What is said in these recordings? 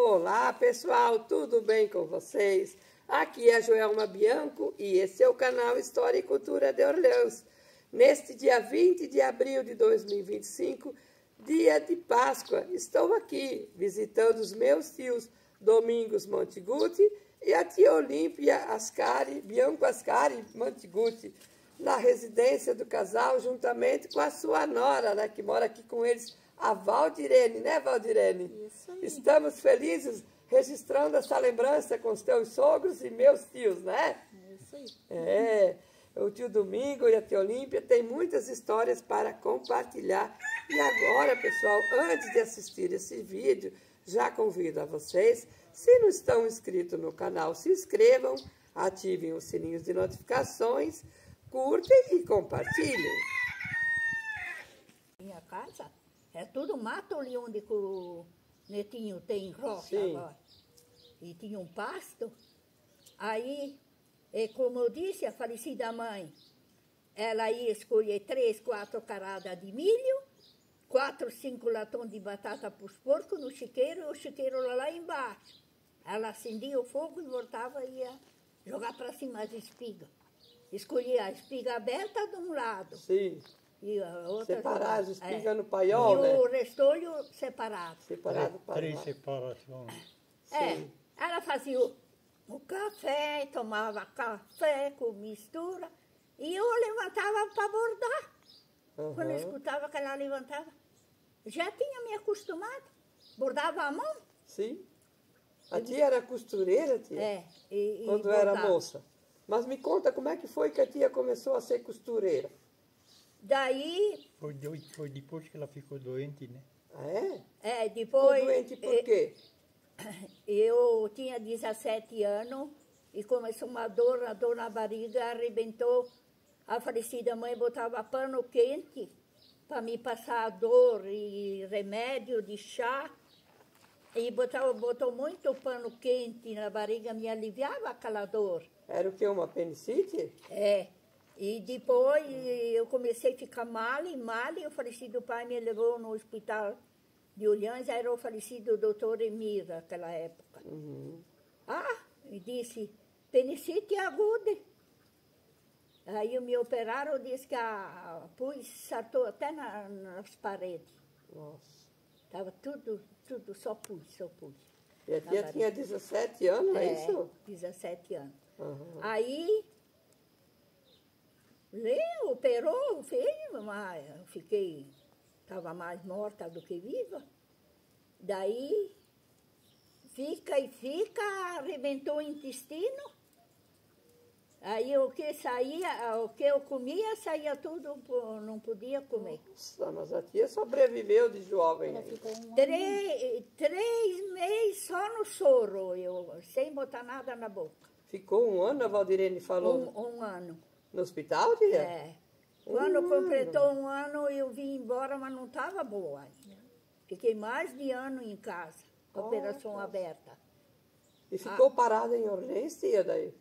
Olá pessoal, tudo bem com vocês? Aqui é a Joelma Bianco e esse é o canal História e Cultura de Orleans. Neste dia 20 de abril de 2025, dia de Páscoa, estou aqui visitando os meus tios Domingos Montiguti e a tia Olímpia Bianco Ascari Montiguti, na residência do casal, juntamente com a sua nora, né, que mora aqui com eles, a Valdirene, né, Valdirene? Isso aí. Estamos felizes registrando essa lembrança com os teus sogros e meus tios, né? Isso aí. É, o tio Domingo e a tia Olímpia têm muitas histórias para compartilhar. E agora, pessoal, antes de assistir esse vídeo, já convido a vocês, se não estão inscritos no canal, se inscrevam, ativem os sininhos de notificações, curtem e compartilhem. Minha casa é tudo mato ali onde o Netinho tem roça. Sim. Agora. E tinha um pasto. Aí, como eu disse, a falecida mãe, ela ia escolher 3, 4 caradas de milho, 4, 5 latões de batata para os porcos no chiqueiro, e o chiqueiro lá embaixo. Ela acendia o fogo e voltava e ia jogar para cima as espigas. Escolhia a espiga aberta de um lado. Sim. E a outra Separar as jogava. espigas no paiol, e né? o restolho separado. Separado para Três lá. separações. É, ela fazia o café, tomava café com mistura, e eu levantava para bordar. Aham. Quando eu escutava que ela levantava, já tinha me acostumado. Bordava a mão. Sim. A tia era costureira, tia? É, e Quando era bordava. moça. Mas me conta como é que foi que a tia começou a ser costureira. Daí, Foi depois que ela ficou doente, né? Ah, é? Ficou depois... doente por quê? Eu tinha 17 anos e começou uma dor, a dor na barriga, arrebentou. A falecida mãe botava pano quente para me passar a dor e remédio de chá. E botou muito pano quente na barriga, me aliviava aquela dor. Era o quê? Uma apendicite? É. E depois eu comecei a ficar mal, e o falecido pai me levou no hospital de Orleans, era o falecido doutor Emir naquela época. Uhum. E disse, apendicite aguda. Aí me operaram, disse que a pus saltou até nas paredes. Nossa. Estava tudo, só pus. E a tia tinha 17 anos, é isso? 17 anos. Uhum. Aí, operou, fez, mas eu fiquei, estava mais morta do que viva. Daí, fica, arrebentou o intestino. Aí o que eu comia, saía tudo, não podia comer. Nossa, mas a tia sobreviveu de jovem. Ela Aí. ficou 3 meses só no soro, sem botar nada na boca. Ficou um ano, a Valdirene falou, Um ano. no hospital, tia? É. Quando completou um ano, eu vim embora, mas não estava boa ainda. Fiquei mais de ano em casa, operação aberta. E ficou parada em Orleans, tia, daí?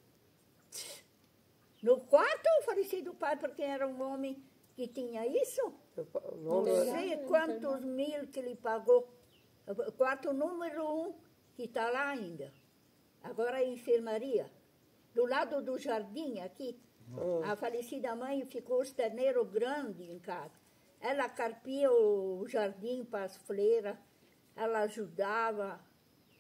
No quarto, eu falecido pai, porque era um homem que tinha isso. O Não nome sei quantos mil que ele pagou. O quarto número 1, que está lá ainda. Agora é enfermaria. Do lado do jardim, aqui, a falecida mãe ficou os terneiros grandes em casa. Ela carpia o jardim para as fleiras, ela ajudava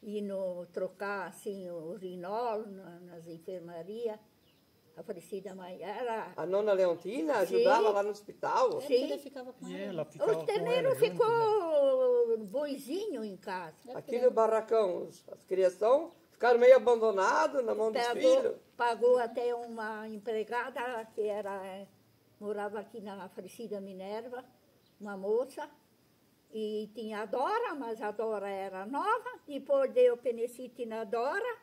a trocar assim, o urinol nas enfermarias. A falecida mãe era... A nona Leontina ajudava lá no hospital? Sim. Ficava com E ela. ela ficava Os terneiros com ela junto, né? ficou boizinho em casa. Aqui no barracão, as criação ficaram meio abandonados na mão dos filhos. Pagou até uma empregada que morava aqui na falecida Minerva, uma moça, e tinha a Dora, mas a Dora era nova, depois deu penecite na Dora,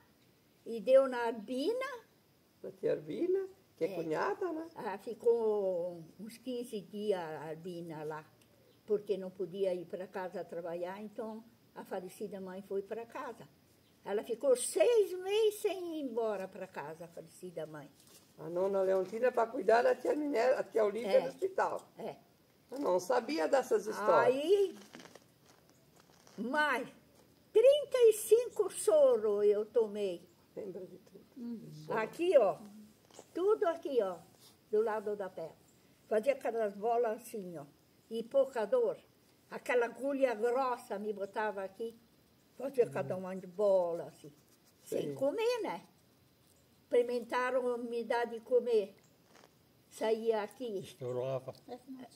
e deu na Albina. Da tia Arbina, que é cunhada, né? Ficou uns 15 dias a Albina lá, porque não podia ir para casa trabalhar, então a falecida mãe foi para casa. Ela ficou 6 meses sem ir embora para casa, a falecida mãe. A nona Leontina para cuidar da tia Minerva, a tia Olímpia no hospital. Eu não sabia dessas histórias. Aí, mais 35 soro eu tomei. Lembra de tudo. Aqui, ó. Tudo aqui, ó. Do lado da perna. Fazia aquelas bolas assim, ó. E pouca dor. Aquela agulha grossa me botava aqui. Fazia cada uma de bola, assim. Sem Sim. comer, né? Experimentaram me dar de comer. Saía aqui. Estourava.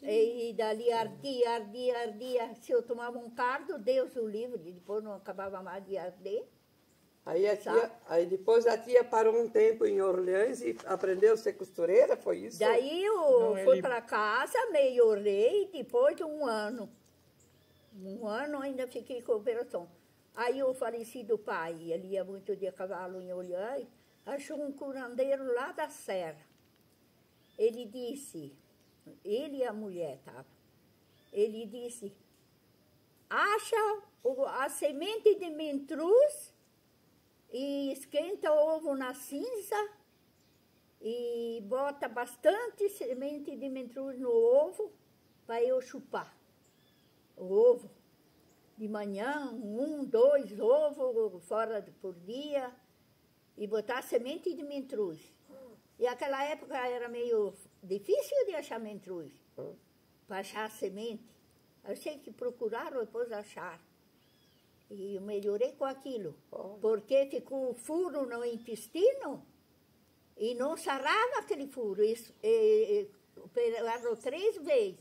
E dali ardia. Se eu tomava um cardo, Deus o livre. Depois não acabava mais de arder. Aí depois a tia parou um tempo em Orleans e aprendeu a ser costureira, foi isso? Daí eu Não, fui ele- para casa, melhorei, depois de um ano. Um ano ainda fiquei com operação. Aí o falecido pai, ele ia muito de cavalo em Orleans, achou um curandeiro lá da serra. Ele disse, ele e a mulher estavam, ele disse, acha a semente de mentruz e esquenta o ovo na cinza e bota bastante semente de mentruz no ovo para eu chupar o ovo. De manhã, 1, 2 ovos fora por dia e botar semente de mentruz. E aquela época era meio difícil de achar mentruz, para achar semente. Eu sei que procuraram, depois acharam. E eu melhorei com aquilo, porque ficou furo no intestino e não sarava aquele furo. Isso, operaram 3 vezes.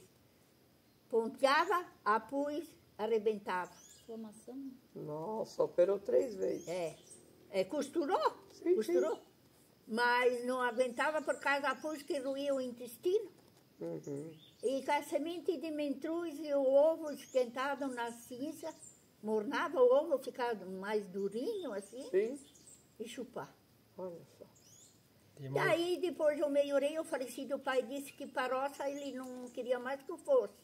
Ponteava, apus, arrebentava. Inflamação? Nossa, operou 3 vezes. Costurou, Sim, costurou. Mas não aguentava por causa da pus que ruía o intestino. Uhum. E com a semente de mentruz e o ovo esquentado na cinza, mornava o ovo, ficava mais durinho assim, Sim, e chupar. olha só. Tem mais- Daí, depois eu melhorei, o falecido pai disse que para a roça ele não queria mais que eu fosse,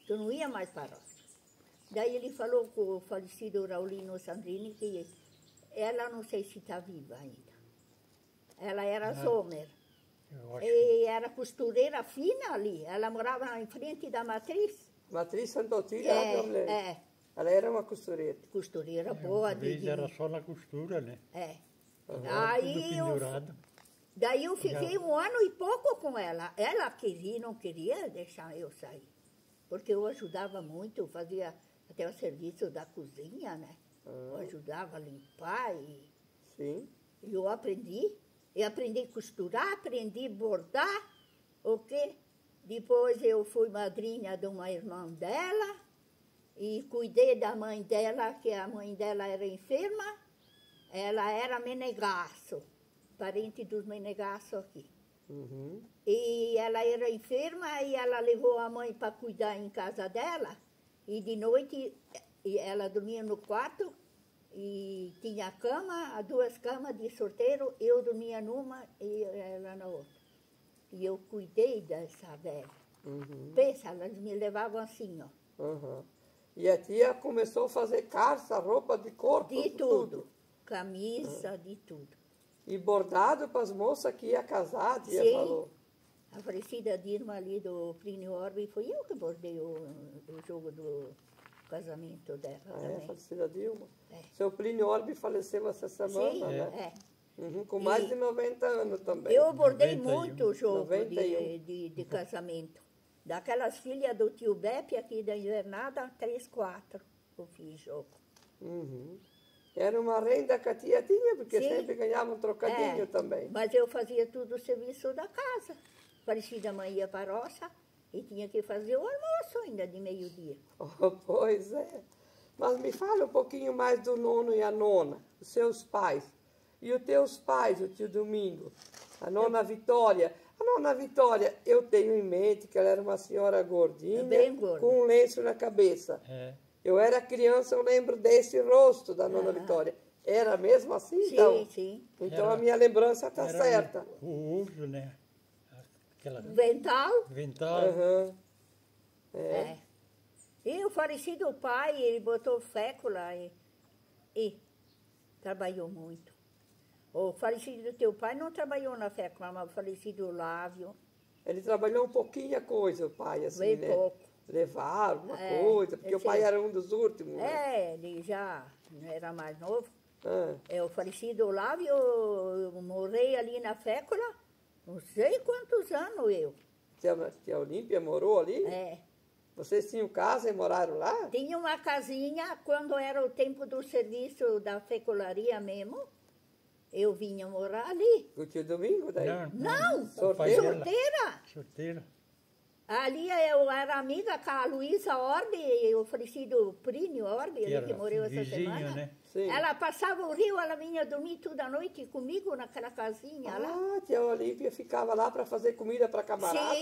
que eu não ia mais para a roça. Daí ele falou com o falecido Raulino Sandrini que ela não sei se está viva ainda. Ela era Sommer. Eu acho E era costureira fina ali. Ela morava em frente da matriz. Matriz Santa Otília, lá de Orleans. Ela era uma costureira. Costureira que boa. uma vez era só na costura, né? Tudo Tudo pendurado. Daí eu fiquei 1 ano e pouco com ela. Ela queria, não queria deixar eu sair. Porque eu ajudava muito, eu fazia até o serviço da cozinha, né? Eu ajudava a limpar Sim. e eu aprendi. Eu aprendi a costurar, aprendi a bordar, ok? Depois eu fui madrinha de uma irmã dela e cuidei da mãe dela, que a mãe dela era enferma. Ela era Menegasso, parente dos Menegasso aqui. Uhum. E ela era enferma e ela levou a mãe para cuidar em casa dela. E de noite ela dormia no quarto e tinha cama, 2 camas de solteiro. Eu dormia numa e ela na outra. E eu cuidei dessa velha. Uhum. Pensa, elas me levavam assim, ó. Uhum. E a tia começou a fazer calça, roupa de corpo, De tudo. Camisa, de tudo. E bordado para as moças que ia casar, a tia Sim. falou. A falecida Dirma ali do Plínio Orbe, foi eu que bordei o jogo do casamento dela também. Falecida Dilma. É. Seu Plínio Orbe faleceu essa semana, Sim, né? é. Uhum, com mais E de 90 anos também. Eu bordei 91. muito o jogo 91. de casamento. Daquelas filhas do tio Beppe aqui da Invernada, 3, 4 eu fiz jogo. Uhum. Era uma renda que a tia tinha, porque Sim. sempre ganhava um trocadinho também. Mas eu fazia tudo o serviço da casa. Parecida mãe ia para a roça e tinha que fazer o almoço ainda de meio-dia. Oh, pois é. Mas me fala um pouquinho mais do nono e a nona, os seus pais. E os teus pais, o tio Domingo, a nona Vitória. A nona Vitória, eu tenho em mente que ela era uma senhora gordinha, Bem gorda. com um lenço na cabeça. É. Eu era criança, eu lembro desse rosto da nona Vitória. Era mesmo assim, Sim, então? sim. Então Era- a minha lembrança está Era certa. O uso, né? Aquela Vental, vental. Aham. é. E o falecido pai, ele botou fécula e trabalhou muito. O falecido do teu pai não trabalhou na fécula, mas o falecido Lávio, Ele trabalhou um pouquinho a coisa, o pai, assim, bem né? pouco. Levar alguma É, coisa, porque o esse- pai era um dos últimos, né? Ele já era mais novo. O falecido Olávio, eu morei ali na Fécula, não sei quantos anos eu. Tia Olímpia morou ali? É. Vocês tinham casa e moraram lá? Tinha uma casinha, quando era o tempo do serviço da fecularia mesmo, eu vinha morar ali. O tio Domingo daí? Não, Sorteira? solteira. Sorteira. Ali eu era amiga com a Luísa Orbe, e o falecido Prínio Orbe, Que ele que era morreu essa vizinho, semana. né? Sim. Ela passava o rio, ela vinha dormir toda a noite comigo naquela casinha lá. Ah, tia Olímpia ficava lá para fazer comida para camarada?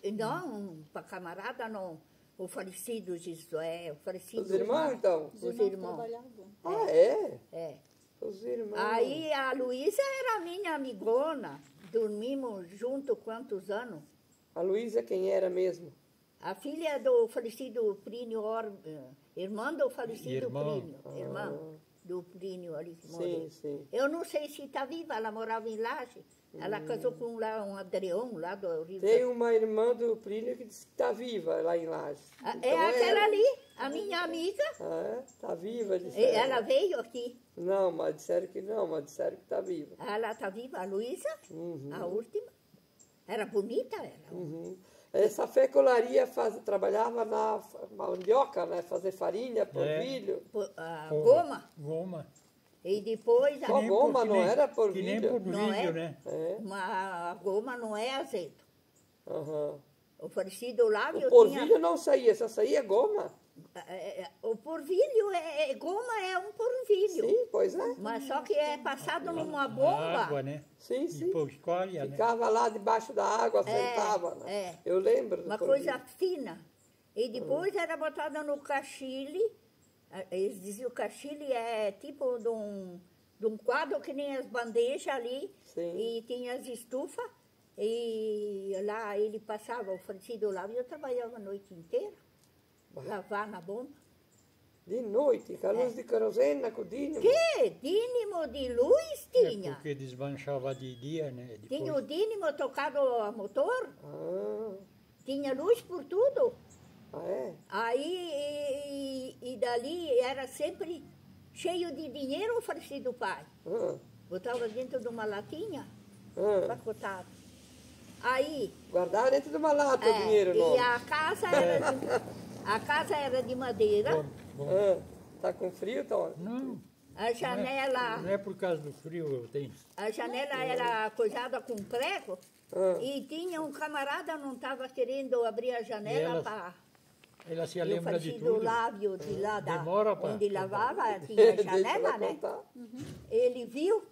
Sim, não, para camarada não. O falecido Josué, o falecido... Os irmãos, então? Os irmãos. trabalhavam. Ah, é? É. Os irmãos. Aí a Luísa era minha amigona, dormimos junto quantos anos? A Luísa quem era mesmo? A filha do falecido Plínio irmã do falecido Irmão. Plínio, irmã do Plínio ali que Sim, morreu. sim. Eu não sei se está viva, ela morava em Laje. Ela casou com um Adrião lá do Rio. Tem uma irmã do Plínio que está viva lá em Lages. É Então aquela ali, a minha amiga. Ah, está viva, E disseram. ela veio aqui. Não, mas disseram que não, mas disseram que está viva. Ela está viva, a Luísa, Uhum. a última. Era bonita, era. Uhum. Essa fecularia trabalhava na mandioca, né? Fazer farinha, polvilho. A Pô, goma. Goma. E depois Só goma, não era Que nem polvilho? Não é? polvilho, né? É. a goma não é azeite. Aham. O falecido Lávio O polvilho tinha... não saía, só saía goma. O porvilho, goma é um porvilho. Sim, pois é. Mas só que é passado numa A bomba. água, né? Sim, sim. Depois escolhe, né? Ficava lá debaixo da água, sentava. Né? é. Eu lembro do Uma polvilho. coisa fina. E depois era botada no caxile. Eles diziam que o caxile é tipo de um quadro que nem as bandejas ali. Sim. E tinha as estufas. E lá ele passava o falecido lá. E eu trabalhava a noite inteira. Lavar na bomba. De noite, com a luz de querosene, com o dínamo. Que? Dínamo de luz tinha. Porque desmanchava de dia, né? Depois, Tinha o dínamo tocado a motor. Ah, Tinha luz por tudo. é? Aí, e dali era sempre cheio de dinheiro oferecido do pai. Ah, Botava dentro de uma latinha, ah. empacotado. Aí, Guardava dentro de uma lata o dinheiro, não? e a casa era de madeira, bom, bom. Ah, tá com frio, Tom? Não, a janela, não é por causa do frio eu tenho. a janela era coisada com prego, Ah. e tinha um camarada não estava querendo abrir a E janela ela para... Ela se Eu lembra de fazia tudo. do lábio de lá da, Demora pra- onde lavava, tinha Deixa janela, ela né? contar. Ele viu,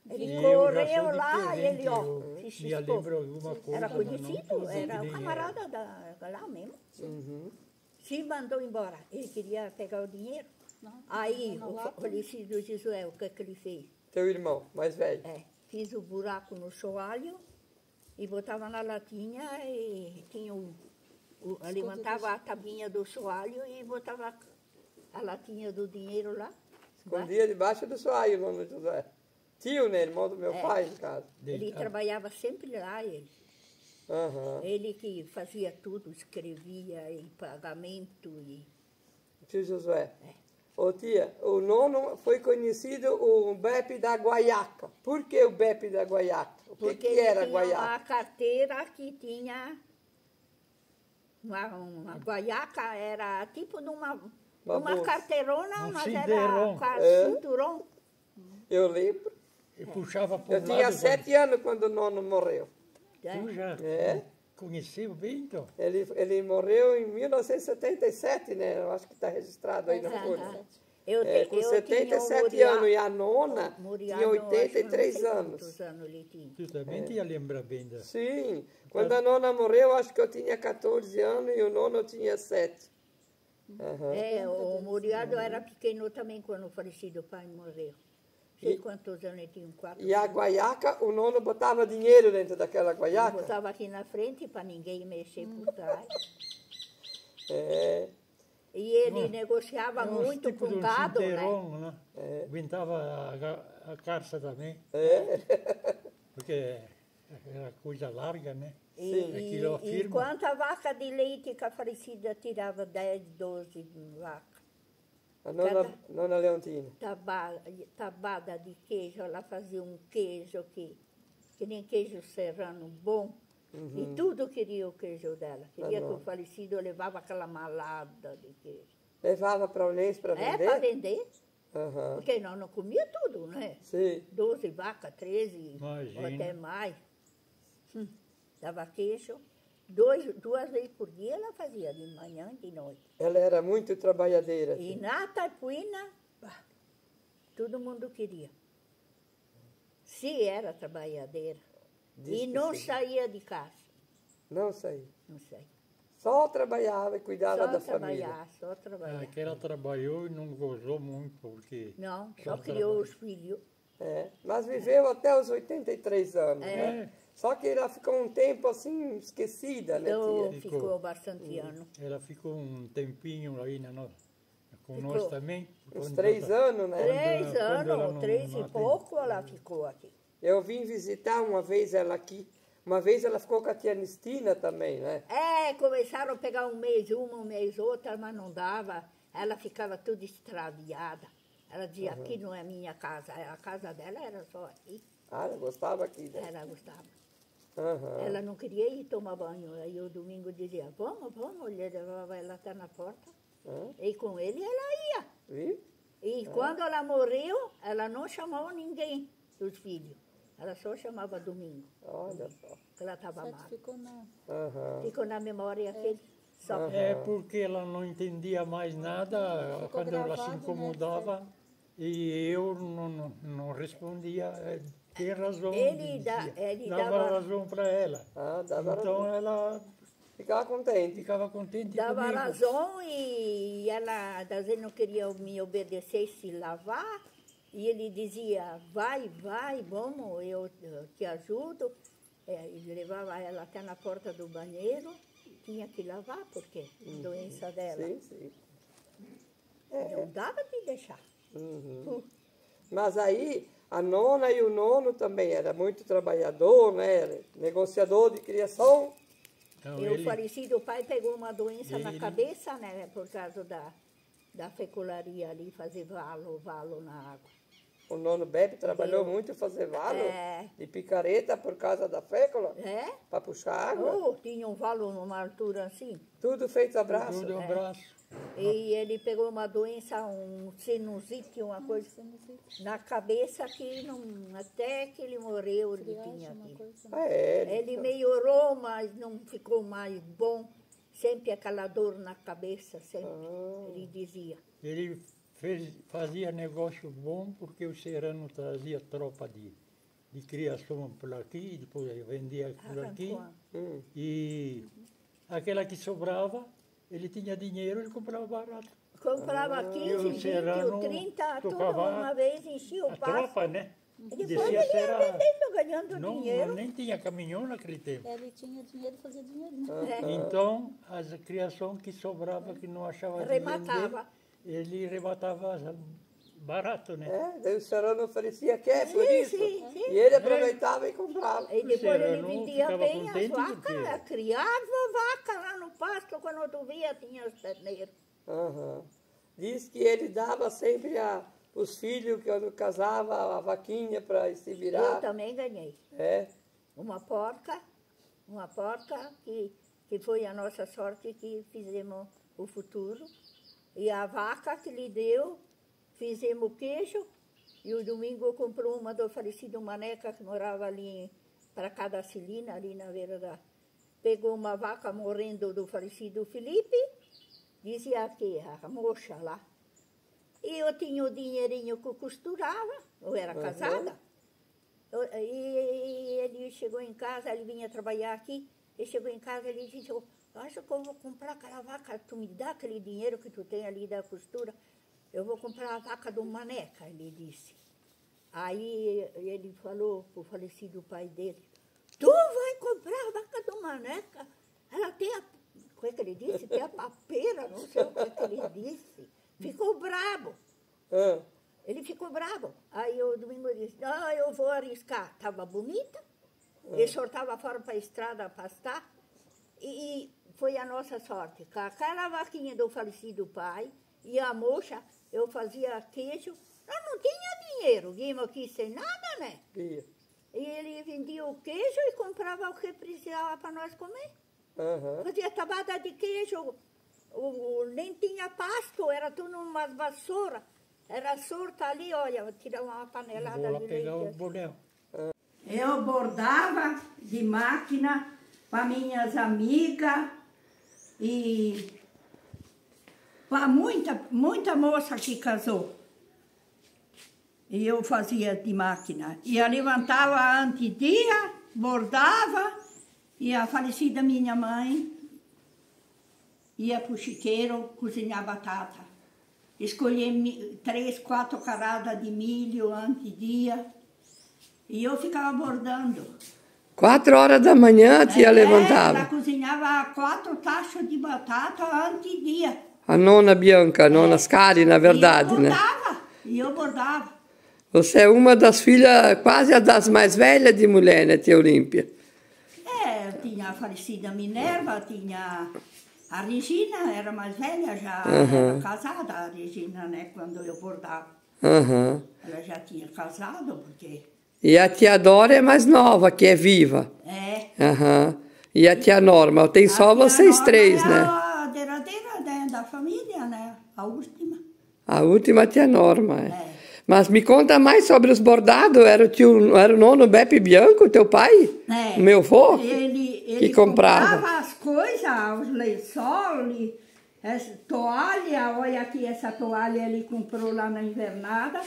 E ele eu já sou correu de lá e ele, ó, eu se me chiscou. lembro alguma coisa. Era mas não conhecido, tudo, era que um nem camarada lá mesmo. Uhum. Se mandou embora, ele queria pegar o dinheiro. Aí, o falecido Josué, o que é que ele fez? Teu irmão, mais velho. Fiz o buraco no soalho e botava na latinha e tinha levantava a tabinha do soalho e botava a latinha do dinheiro lá. Escondia debaixo do soalho, o nome do José. Tio, né? Irmão do meu pai, no caso. Ele trabalhava sempre lá, ele. Aham. Ele que fazia tudo, escrevia em pagamento e... Tio Josué. Ô tia, o nono foi conhecido o Bepe da Guaiaca. Por que o Bepe da Guaiaca? O que, Porque que era ele tinha Guaiaca? uma carteira que tinha... Uma guaiaca era tipo de uma bolsa. carteirona, Um mas cinturão. era cinturão. Eu lembro. E puxava por Eu tinha lado, 7 anos quando o nono morreu. Tu já É. conheceu bem, então? Ele morreu em 1977, né? Eu acho que está registrado aí na folha. Com 77 anos. E a nona tinha 83 anos. Quantos anos ele tinha? Tu também te ia lembrar bem da... Sim. Quando a nona morreu, acho que eu tinha 14 anos e o nono tinha 7. O Muriado era pequeno também quando o falecido pai morreu. Sei quantos anos ele tinha, 4 E a guaiaca, o nono botava dinheiro dentro daquela guaiaca. Botava aqui na frente para ninguém mexer por trás. É. E ele negociava muito tipo com de um gado, né? cinteirão, né? Aguentava a carça também. É. Porque era coisa larga, né? E Aquilo afirma. quanta vaca de leite que a falecida tirava 10, 12 vacas. A nona Leontina. Tabada de queijo, ela fazia um queijo que nem queijo serrano bom. E tudo queria o queijo dela. Queria que o falecido levava aquela malada de queijo. Levava para Olhês para vender? Para vender. Aham. Porque nós não comia tudo, né? Sim. 12 vacas, 13, Imagina. ou até mais. Dava queijo. Duas vezes por dia ela fazia, de manhã e de noite. Ela era muito trabalhadeira. E Assim. na Taipuína, todo mundo queria. Se era trabalhadeira. Diz E que não sim. saía de casa. Não saía. Não saía. Só trabalhava e cuidava da família. Só trabalhar. Que ela trabalhou e não gozou muito, porque... Não, só criou os filhos. É, mas viveu até os 83 anos, né? Só que ela ficou um tempo assim, esquecida, né, Então, tia? ficou bastante ano. Ela ficou um tempinho aí com nós também. Uns 3 anos, né? 3 quando ela anos, não- 3 não e pouco ela ficou aqui. Eu vim visitar uma vez ela aqui. Uma vez ela ficou com a tia Nistina também, né? Começaram a pegar um mês uma, um mês outra, mas não dava. Ela ficava tudo extraviada. Ela dizia, aqui não é minha casa. A casa dela era só aqui. Ah, ela gostava aqui, né? Ela gostava. Aham. Ela não queria ir tomar banho. Aí o domingo dizia, vamos, ele levava ela até na porta. E com ele ela ia. Viu? E quando ela morreu, ela não chamou ninguém dos filhos. Ela só chamava domingo. Olha só. Que ela estava mal. Aham. Ficou na memória aquele só. É porque ela não entendia mais nada quando ela se incomodava e eu não respondia. Tem razão. Ele dava dava- razão para ela. Ah, dava Então razão. ela Ficava contente. ficava contente Dava comigo. razão e ela, às vezes, não queria me obedecer se lavar. E ele dizia, vai, vamos, eu te ajudo. Ele levava ela até na porta do banheiro. Tinha que lavar, porque doença dela. Sim, sim. Não dava de deixar. Mas aí, a nona e o nono também era muito trabalhador, né? Negociador de criação. Então, E o falecido pai pegou uma doença na ele- cabeça, né? Por causa da fecularia ali, fazer valo na água. O nono Beppe trabalhou muito fazer valo de picareta por causa da fécula, para puxar água. Tinha um valo numa altura assim. Tudo feito a braço. Tudo um braço. E ele pegou uma doença, um sinusite, uma coisa na cabeça que não, até que ele morreu, ele tinha aquilo. Ah, é. Ele melhorou, mas não ficou mais bom. Sempre aquela dor na cabeça, sempre. Ele dizia. Ele fazia negócio bom porque o serrano trazia tropa de criação por aqui, depois vendia por aqui. E aquela que sobrava, ele tinha dinheiro, ele comprava barato. Comprava E 15, o 20, serrano 30, tudo tocava uma vez, enchia o a pasto. tropa, né? E depois Descia ele ia serra. vendendo, ganhando Não, dinheiro. nem tinha caminhão naquele tempo. Ele tinha dinheiro, fazia dinheiro, né? Então, as criação que sobrava, que não achava de Rematava. vender, ele rematava barato, né? Daí o serrano oferecia, quer por Sim, isso? sim, sim. E ele aproveitava e comprava. E depois ele serrano vendia ficava bem as contente vacas, porque- criava vaca lá no pasto, quando tu via tinha os terneiros. Aham. Diz que ele dava sempre os filhos, quando casava, a vaquinha para se Eu virar. também ganhei. É. Uma porca que foi a nossa sorte que fizemos o futuro. E a vaca que lhe deu, fizemos queijo. E o domingo comprou uma do falecido Maneca, que morava ali para cada Celina, ali na beira da... Pegou uma vaca morrendo do falecido Felipe, dizia que a moça lá. E eu tinha o dinheirinho que eu costurava, eu era casada. E ele chegou em casa, ele vinha trabalhar aqui, ele chegou em casa, ele disse, eu acho que eu vou comprar aquela vaca, tu me dá aquele dinheiro que tu tem ali da costura, eu vou comprar a vaca do Maneca, ele disse. Aí ele falou para o falecido pai dele, tu vai comprar a vaca do Maneca? Ela tem a... Como é que ele disse? Tem a papeira, não sei o que ele disse. Ficou brabo. Ah, Ele ficou bravo. Aí o domingo disse, não, eu vou arriscar. Estava bonita, ele soltava fora para a estrada pastar. E foi a nossa sorte. Com aquela vaquinha do falecido pai e a moça, eu fazia queijo. Nós não tinha dinheiro, vimos aqui sem nada, né? Ia. E ele vendia o queijo e comprava o que precisava para nós comer. Aham. Fazia tabada de queijo, nem tinha pasto, era tudo umas vassouras. Era surta ali, olha, vou tirar uma panelada Vou lá de pegar o leite. boné. Eu bordava de máquina para minhas amigas e para muita moça que casou. E eu fazia de máquina. E eu levantava antes dia, bordava, e a falecida minha mãe ia para o chiqueiro cozinhar batata. Escolher 3, 4 caradas de milho antes dia. E eu ficava bordando. 4 horas da manhã a tia levantava. Ela cozinhava 4 tachos de batata antes dia. A nona Bianca, a nona Scari, na verdade, né? E eu bordava. Você é uma das filhas, quase das mais velhas de mulher, né, tia Olímpia? Tinha a falecida Minerva, tinha a Regina, era mais velha, já era casada, a Regina, né, quando eu bordava. Aham. Ela já tinha casado, porque... E a tia Dora é mais nova, que é viva. Aham. E a tia Norma, tem só vocês três, né? A derradeira da família, né, a última. A última tia Norma, Mas me conta mais sobre os bordados. Era o nono Beppe Bianco, teu pai? O meu avô? Ele comprava as coisas, os lençóis, essa toalha. Olha aqui, essa toalha ele comprou lá na invernada,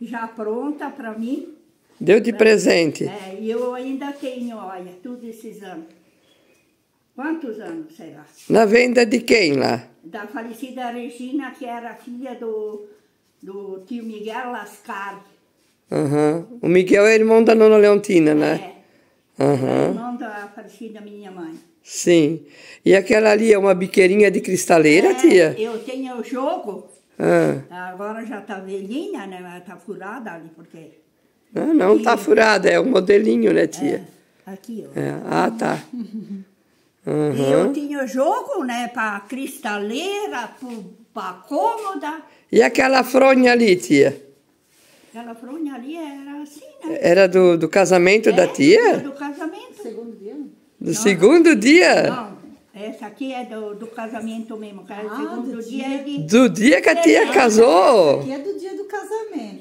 já pronta para mim. Deu de presente. E eu ainda tenho, olha, todos esses anos. Quantos anos será? Na venda de quem lá? Da falecida Regina, que era filha do tio Miguel Lascari. O Miguel é irmão da nona Leontina, né? Irmão da falecida minha mãe. Sim. E aquela ali é uma biqueirinha de cristaleira, tia? Eu tenho o jogo. Agora já tá velhinha, né? Mas tá furada ali, porque... Não tá furada, é um modelinho, né, tia? Aqui, Ah, ó. tá. E eu tinha jogo, né, para cristaleira, para cômoda. E aquela fronha ali, tia? Aquela fronha ali era assim, né? Era do casamento da tia? Era do casamento. Segundo dia? Do segundo dia? Não, essa aqui é do casamento mesmo. Segundo dia é de... Do dia que a tia casou? Aqui é do dia do casamento.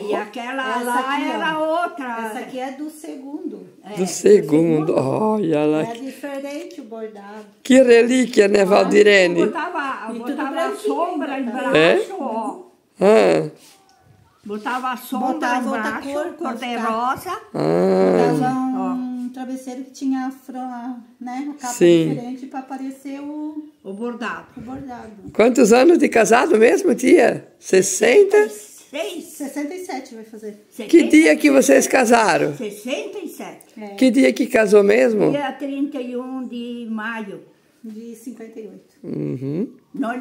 E aquela Essa lá aqui, era ó. outra. Essa aqui é do segundo. Do segundo. Olha lá. É diferente o bordado. Que relíquia, né, Valdirene? Botava branquinho, sombra embaixo, É? ó. Ah, Botava sombra Botava outra embaixo, cor pra cor-de-rosa. Botava um travesseiro que tinha né, a capa Sim. diferente para aparecer o bordado. bordado. Quantos anos de casado mesmo, tia? 60? 67 vai fazer. Que dia que vocês casaram? 67. Que dia que casou mesmo? Dia 31 de maio. De 58. Nós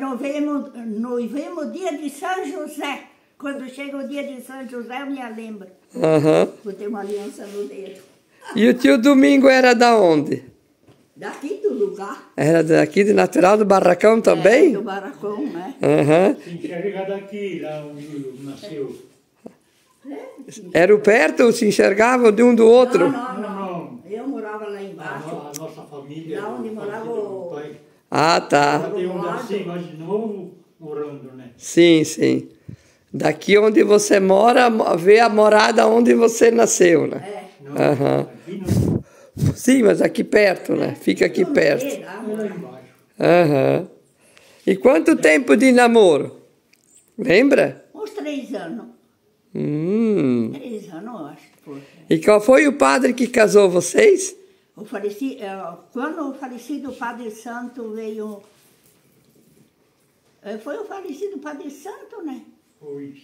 noivemos dia de São José. Quando chega o dia de São José, eu me lembro. Botei uma aliança no dedo. E o tio Domingo era da onde? Daqui do lugar. Era daqui de Natural do Barracão também? Do barracão, né? Se enxerga daqui, lá onde nasceu. Era perto, se enxergavam de um do outro? Não. Eu morava lá embaixo. A nossa família. Lá onde morava o... pai. Ah, tá. Tem um assim, mas de novo morando, né? Sim, sim. Daqui onde você mora, vê a morada onde você nasceu, né? Não, aqui não. Sim, mas aqui perto, né? Fica aqui perto. Lá embaixo. E quanto tempo de namoro? Lembra? Uns 3 anos. 3 anos, eu acho que foi. E qual foi o padre que casou vocês? Quando o falecido Padre Santo veio... Foi o falecido Padre Santo, né? Foi.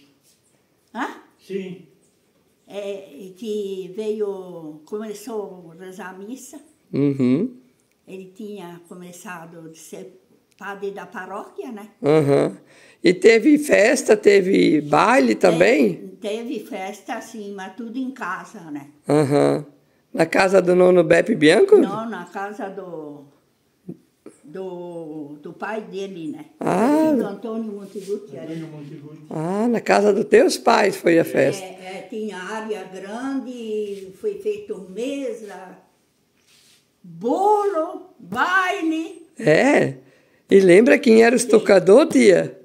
Sim. Que começou a rezar a missa. Ele tinha começado a ser padre da paróquia, né? E teve festa, teve baile também? Teve festa, assim, mas tudo em casa, né? Na casa do nono Beppe Bianco? Não, na casa do pai dele, né? Ah. Do Antônio Monteguti. Ah, na casa dos teus pais foi a festa. Tinha área grande, foi feito mesa, bolo, baile. É? E lembra quem era o tocador, tia?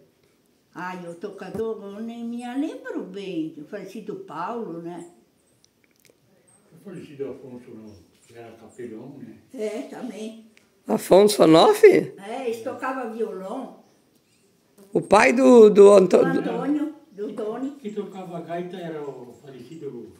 Ai, o tocador, eu nem me lembro bem. O falecido Paulo, né? O falecido Afonso não, era capelão, né? É, também. Afonso Anofi? Eles tocavam violão. O pai do Do Antônio. Antônio, do Tony. Quem tocava gaita era o falecido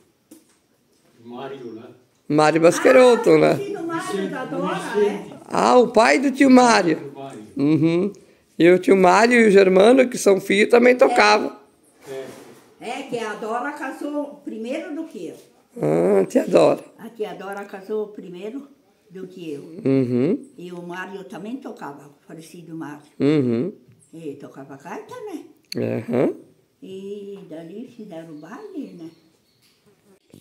Mário lá. Mário Basqueroto, né? Falecido Mário da Dora, Vicente. Ah, o pai do tio Mário. O Mário. Uhum. E o tio Mário e o Germano, que são filhos, também tocavam. Que a Dora casou primeiro do que eu. Ah, te adoro. A tia Dora casou primeiro do que eu. Uhum. E o Mário também tocava, o falecido Mário. Uhum. Ele tocava gaita, né? Uhum. E dali fizeram o baile, né?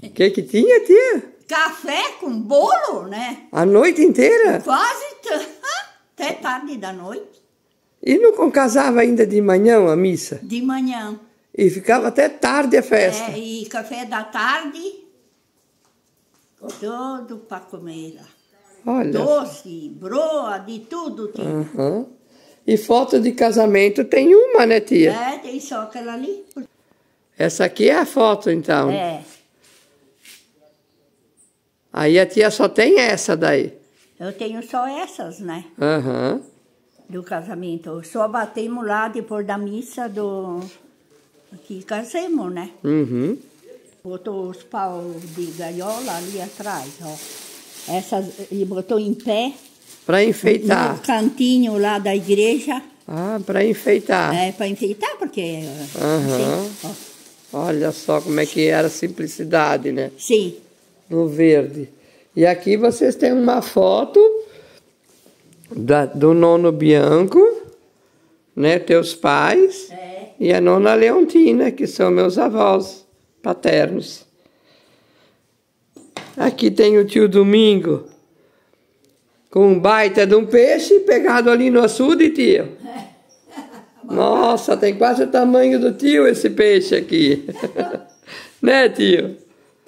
O que tinha, tia? Café com bolo, né? A noite inteira? Quase até tarde da noite. E não casava ainda de manhã a missa? De manhã. E ficava até tarde a festa? E café da tarde, tudo para comer lá. Olha. Doce, broa, de tudo tinha. Uhum. E foto de casamento tem uma, né, tia? Tem só aquela ali. Essa aqui é a foto, então. É. Aí a tia só tem essa daí. Eu tenho só essas, né? Aham. Do casamento. Só batemos lá depois da missa que casamos, né? Uhum. Botou os paus de gaiola ali atrás, ó. Essas, e botou em pé. Para enfeitar. No cantinho lá da igreja. Ah, para enfeitar. Para enfeitar, porque... Aham. Assim, olha só como é que era a simplicidade, né? sim. No verde. E aqui vocês têm uma foto do nono Bianco, né? Teus pais. E a nona Leontina, que são meus avós paternos. Aqui tem o tio Domingo, com um baita de um peixe pegado ali no açude, tio. Nossa, tem quase o tamanho do tio esse peixe aqui. Né, tio?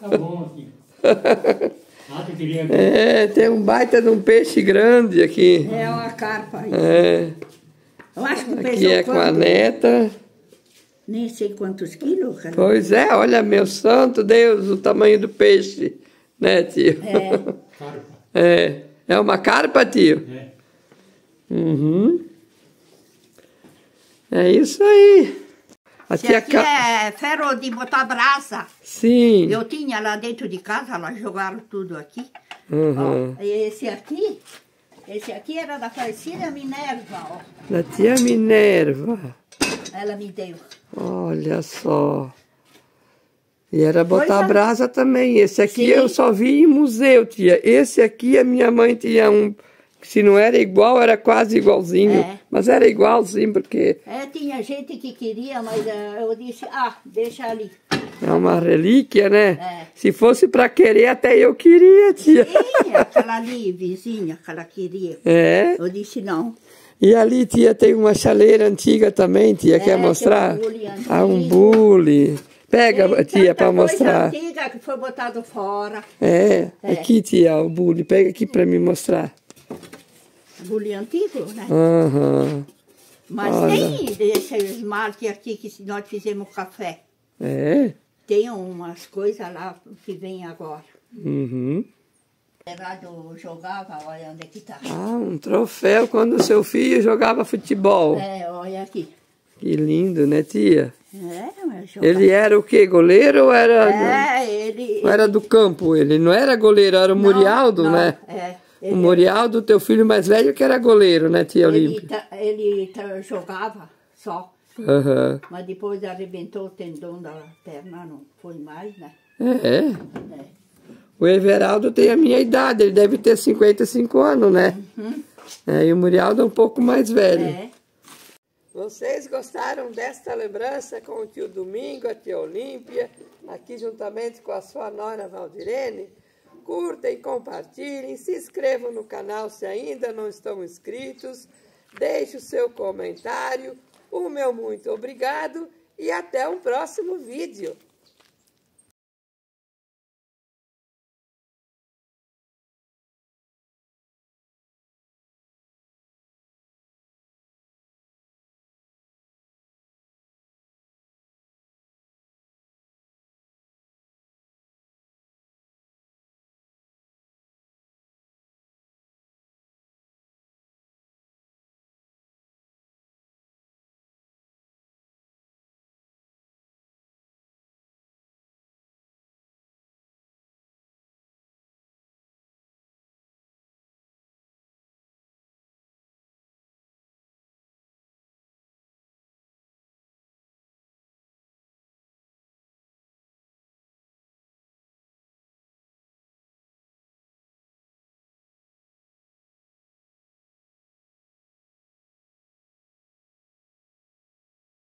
Tá bom, tio. Ah, tu queria ver? Tem um baita de um peixe grande aqui. É uma carpa aí. Eu acho que pesou Aqui é com a neta. Nem sei quantos quilos, cara. Pois é, olha, meu santo Deus, o tamanho do peixe, né, tio? Carpa. É uma carpa, tio? É. Uhum. É isso aí. Esse aqui é ferro de botar brasa. Sim. Eu tinha lá dentro de casa, elas jogaram tudo aqui. Uhum. Ó, esse aqui era da falecida Minerva, ó. Da tia Minerva. Ela me deu. Olha só. E era botar Coisa... brasa também. Esse aqui Sim. eu só vi em museu, tia. Esse aqui a minha mãe tinha um... Se não era igual, era quase igualzinho. Mas era igualzinho, porque... tinha gente que queria, mas eu disse, deixa ali. É uma relíquia, né? Se fosse para querer, até eu queria, tia. Sim, aquela ali, vizinha, que ela queria. Eu disse, não. E ali, tia, tem uma chaleira antiga também, tia. Quer mostrar? Um bule. Pega, tia, para mostrar. Coisa antiga que foi botado fora. Aqui, tia, o bule. Pega aqui para me mostrar. Bule antigo, né? Aham. Mas tem esse esmalte aqui que nós fizemos café. Tem umas coisas lá que vem agora. Uhum. Eu jogava, olha onde é que tá. Um troféu quando o seu filho jogava futebol. Olha aqui. Que lindo, né, tia? Mas Ele era o quê? Goleiro ou era... ele... Ou era do campo ele? Não era goleiro, era o Murialdo, né? O Murialdo, teu filho mais velho, que era goleiro, né, tia Olímpia? Ele jogava só. Uhum. Mas depois arrebentou o tendão da perna, não foi mais, né? O Everaldo tem a minha idade, ele deve ter 55 anos, né? Uhum. E o Murialdo é um pouco mais velho. Vocês gostaram desta lembrança com o tio Domingo, a tia Olímpia, aqui juntamente com a sua nora Valdirene? curtem, compartilhem, se inscrevam no canal se ainda não estão inscritos, deixe o seu comentário, o meu muito obrigado e até um próximo vídeo.